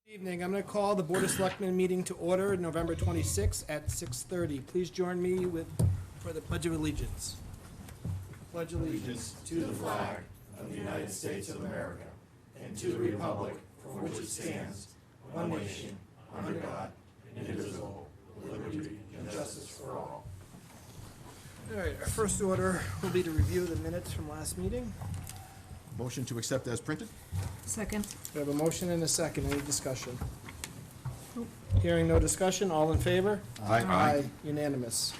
Evening. I'm going to call the Board of Selectmen meeting to order November 26th at 6:30. Please join me for the Pledge of Allegiance. Pledge allegiance to the flag of the United States of America and to the republic for which it stands, one nation, under God, indivisible, with liberty and justice for all. All right, our first order will be to review the minutes from last meeting. Motion to accept as printed? Second. We have a motion and a second. Any discussion? Hearing no discussion, all in favor? Aye. Unanimous.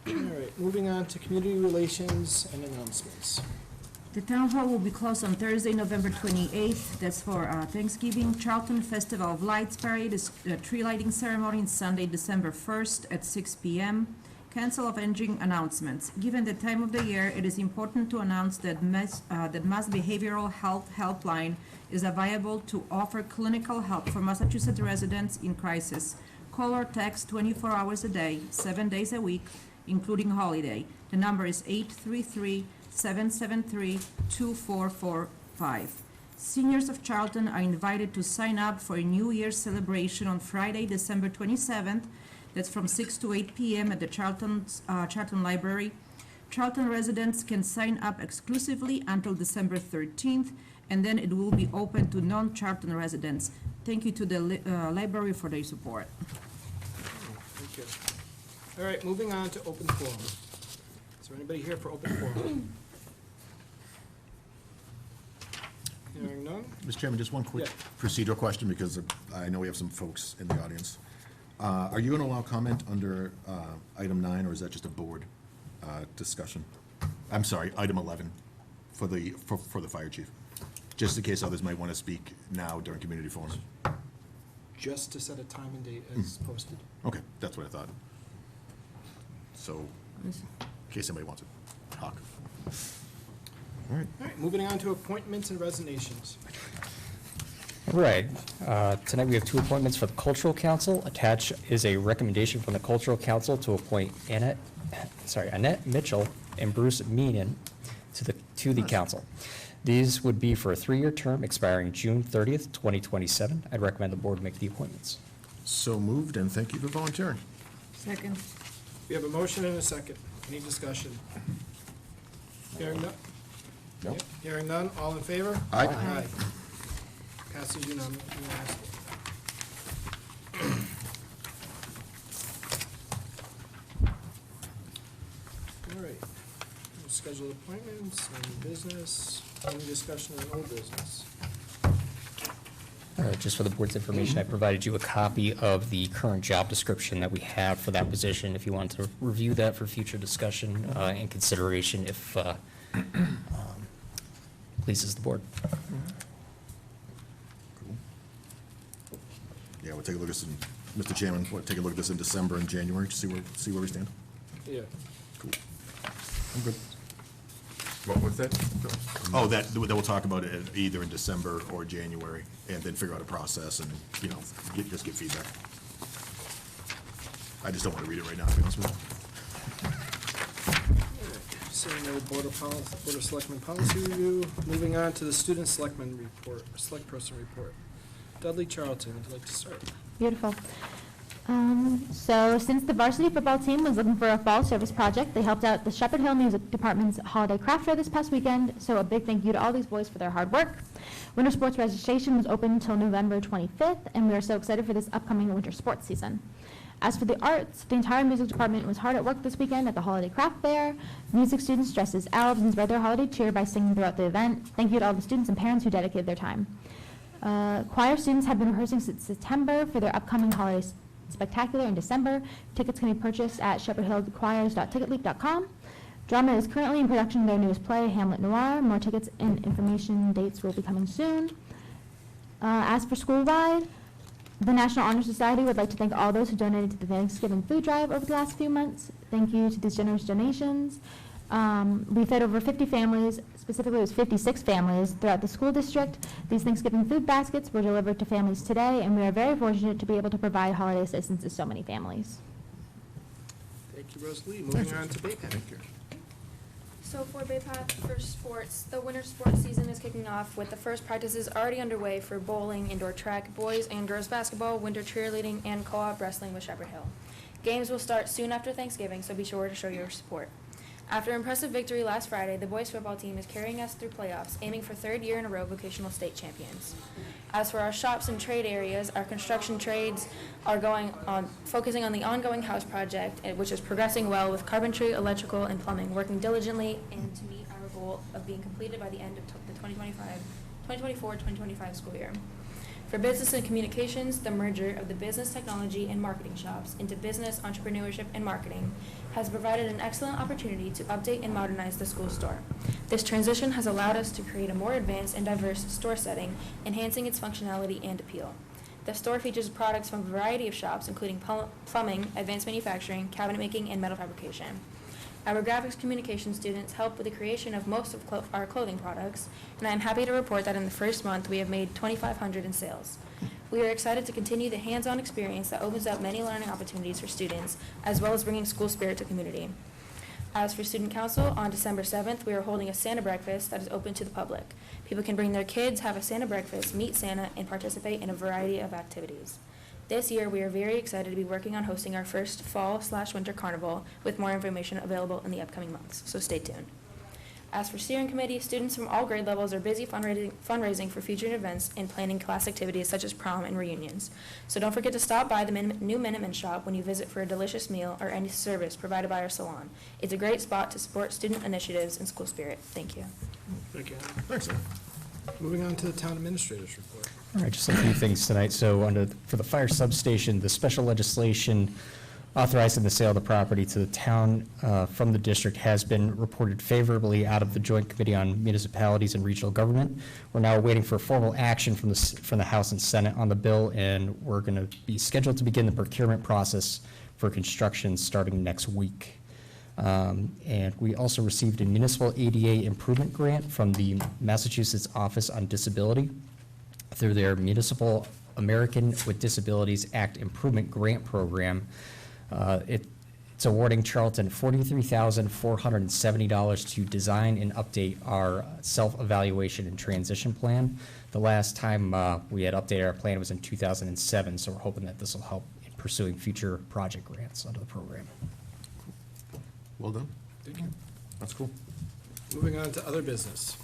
All right, moving on to community relations and announcements. The town hall will be closed on Thursday, November 28th. That's for Thanksgiving. Charlton Festival of Lights Parade is tree lighting ceremony on Sunday, December 1st at 6 p.m. Cancel of engine announcements. Given the time of the year, it is important to announce that Mass Behavioral Health Helpline is available to offer clinical help for Massachusetts residents in crisis. Call or text 24 hours a day, 7 days a week, including holiday. The number is 833-773-2445. Seniors of Charlton are invited to sign up for a New Year's celebration on Friday, December 27th. That's from 6 to 8 p.m. at the Charlton Library. Charlton residents can sign up exclusively until December 13th, and then it will be open to non-Charlton residents. Thank you to the library for their support. Thank you. All right, moving on to open forum. Is there anybody here for open forum? Hearing none? Mr. Chairman, just one quick procedural question, because I know we have some folks in the audience. Are you going to allow comment under item 9, or is that just a board discussion? I'm sorry, item 11 for the fire chief, just in case others might want to speak now during community forum. Just to set a time and date as posted. Okay, that's what I thought. So, in case somebody wants to talk. All right. All right, moving on to appointments and resignations. Right. Tonight we have 2 appointments for the Cultural Council. Attached is a recommendation from the Cultural Council to appoint Annette Mitchell and Bruce Meenan to the council. These would be for a 3-year term expiring June 30th, 2027. I'd recommend the board make the appointments. So moved, and thank you for volunteering. Second. We have a motion and a second. Any discussion? Hearing none? No. Yep. Hearing none, all in favor? Aye. Aye. Passes unanimously. All right. Scheduled appointments, any business, any discussion on old business? Just for the board's information, I provided you a copy of the current job description that we have for that position, if you want to review that for future discussion and consideration, if pleases the board. Yeah, we'll take a look at this, Mr. Chairman, we'll take a look at this in December and January to see where we stand. Yeah. Cool. I'm good. What was that? Oh, that we'll talk about it either in December or January, and then figure out a process and, just get feedback. I just don't want to read it right now, to be honest with you. Seeing no Board of Selectmen policy review. Moving on to the Student Selectmen report, Select Person report. Dudley Charlton, would you like to start? Beautiful. So since the varsity football team was looking for a fall service project, they helped out the Shepherd Hill Music Department's holiday craft fair this past weekend, so a big thank you to all these boys for their hard work. Winter sports registration was open until November 25th, and we are so excited for this upcoming winter sports season. As for the arts, the entire music department was hard at work this weekend at the holiday craft fair. Music students dressed as elves and spread their holiday cheer by singing throughout the event. Thank you to all the students and parents who dedicated their time. Choir students have been rehearsing since September for their upcoming holiday spectacular in December. Tickets can be purchased at shepherdhillchoirs.ticketleap.com. Drama is currently in production of their newest play, Hamlet Noir. More tickets and information dates will be coming soon. As for school-wide, the National Honor Society would like to thank all those who donated to the Thanksgiving food drive over the last few months. Thank you to these generous donations. We fed over 50 families, specifically it was 56 families throughout the school district. These Thanksgiving food baskets were delivered to families today, and we are very fortunate to be able to provide holiday assistance to so many families. Thank you, Rosalie. Moving on to Bay Path. So for Bay Path for sports, the winter sports season is kicking off with the first practices already underway for bowling, indoor track, boys and girls basketball, winter cheerleading, and co-op wrestling with Shepherd Hill. Games will start soon after Thanksgiving, so be sure to show your support. After impressive victory last Friday, the boys football team is carrying us through playoffs, aiming for third year in a row vocational state champions. As for our shops and trade areas, our construction trades are focusing on the ongoing house project, which is progressing well with carpentry, electrical, and plumbing, working diligently and to meet our goal of being completed by the end of the 2024-2025 school year. For business and communications, the merger of the business technology and marketing shops into business, entrepreneurship, and marketing has provided an excellent opportunity to update and modernize the school store. This transition has allowed us to create a more advanced and diverse store setting, enhancing its functionality and appeal. The store features products from a variety of shops, including plumbing, advanced manufacturing, cabinet making, and metal fabrication. Our graphics communication students help with the creation of most of our clothing products, and I am happy to report that in the first month we have made $2,500 in sales. We are excited to continue the hands-on experience that opens up many learning opportunities for students, as well as bringing school spirit to community. As for Student Council, on December 7th, we are holding a Santa breakfast that is open to the public. People can bring their kids, have a Santa breakfast, meet Santa, and participate in a variety of activities. This year, we are very excited to be working on hosting our first fall/winter carnival, with more information available in the upcoming months, so stay tuned. As for steering committee, students from all grade levels are busy fundraising for future events and planning class activities such as prom and reunions. So don't forget to stop by the new Minuteman shop when you visit for a delicious meal or any service provided by our salon. It's a great spot to support student initiatives and school spirit. Thank you. Thank you. Thanks, Anna. Moving on to the town administrator's report. All right, just a few things tonight. So for the fire substation, the special legislation authorizing the sale of the property to the town from the district has been reported favorably out of the Joint Committee on Municipalities and Regional Government. We're now waiting for formal action from the House and Senate on the bill, and we're going to be scheduled to begin the procurement process for construction starting next week. And we also received a municipal ADA improvement grant from the Massachusetts Office on Disability through their Municipal American with Disabilities Act Improvement Grant Program. It's awarding Charlton $43,470 to design and update our self-evaluation and transition plan. The last time we had updated our plan was in 2007, so we're hoping that this will help in pursuing future project grants under the program. Well done. Thank you. That's cool. Moving on to other business.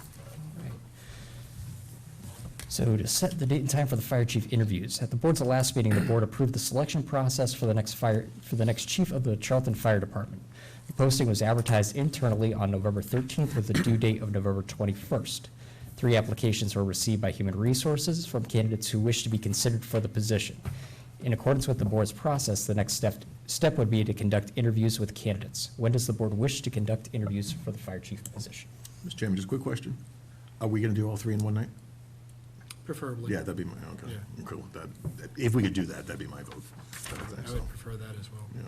So to set the date and time for the fire chief interviews, at the board's last meeting, the board approved the selection process for the next chief of the Charlton Fire Department. The posting was advertised internally on November 13th with a due date of November 21st. 3 applications were received by Human Resources from candidates who wish to be considered for the position. In accordance with the board's process, the next step would be to conduct interviews with candidates. When does the board wish to conduct interviews for the fire chief position? Mr. Chairman, just a quick question. Are we going to do all 3 in one night? Preferably. Yeah, that'd be my, okay. Yeah. I'm cool with that. If we could do that, that'd be my vote. I would prefer that as well. Yeah.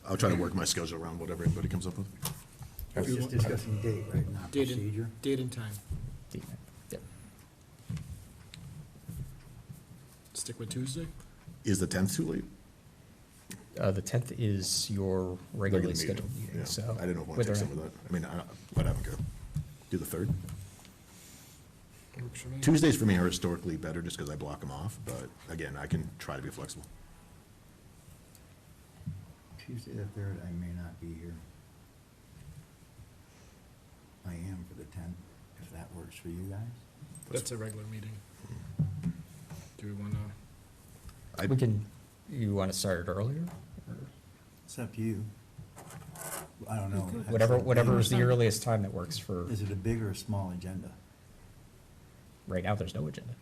I'll try to work my schedule around whatever anybody comes up with. I was just discussing date, right, not Date procedure. and, date and time. Yep. Stick with Tuesday? Is the 10th too late? The 10th is your regularly Regular meeting. scheduled meeting, Yeah. so. I didn't know if I want to whether- take some of that. I mean, but I don't care. Do the 3rd. Works for me. Tuesdays for me are historically better just because I block them off, but again, I can try to be flexible. Tuesday the 3rd, I may not be here. I am for the 10th, if that works for you guys. That's a regular meeting. Do we want to? We can, you want to start it earlier? or It's up to you. I don't know. Whatever is the earliest time that works for, Is it a big or a small agenda? right now, there's no agenda.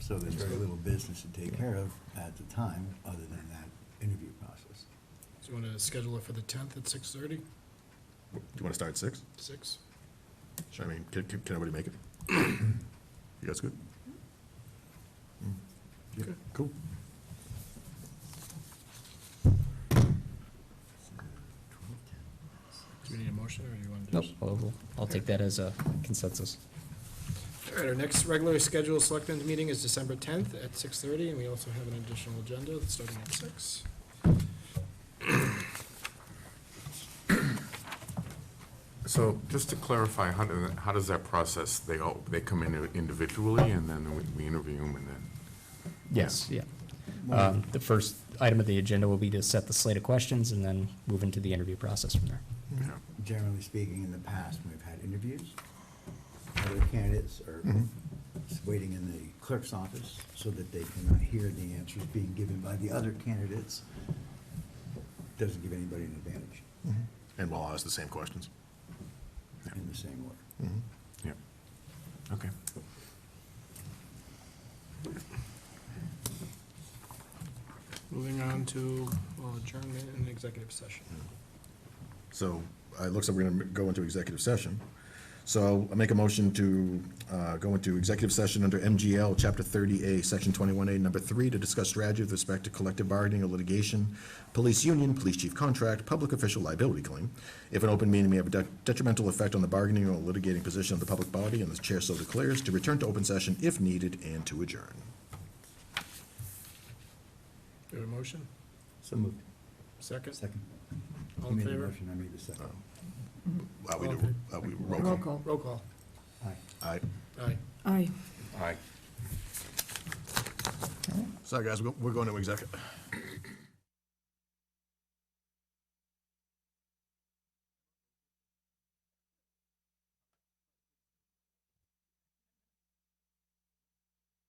So there's very little business to take care of at the time, other than that interview process. Do you want to schedule it for the 10th at 6:30? Do you want to start at 6? 6? I mean, can everybody make it? You guys good? Yeah, Good. cool. Do we need a motion, or do you want to Nope, just? I'll take that as a consensus. All right, our next regularly scheduled selectmen's meeting is December 10th at 6:30, and we also have an additional agenda that's starting at 6. So just to clarify, how does that process, they come in individually and then we interview them and then? Yes, yeah. The first item of the agenda will be to set the slate of questions and then move into the interview process from there. Yeah. Generally speaking, in the past, we've had interviews. Other candidates are waiting in the clerk's office so that they cannot hear the answers being given by the other candidates. Doesn't give anybody an advantage And we'll ask the same questions. in the same order. Yeah. Okay. Moving on to adjournment and executive session. So it looks like we're going to go into executive session. So I make a motion to go into executive session under MGL, Chapter 30A, Section 21A, Number 3, to discuss strategy with respect to collective bargaining or litigation, police union, police chief contract, public official liability claim. If an open meeting may have a detrimental effect on the bargaining or litigating position of the public body, and the chair so declares, to return to open session if needed, and to adjourn. Do you have a motion? So moved. Second? Second. All You in made the favor? motion, I made the second. We roll Roll call. call. Roll call. Aye. Aye. Aye. Aye. Aye. Sorry, guys, we're going to executive.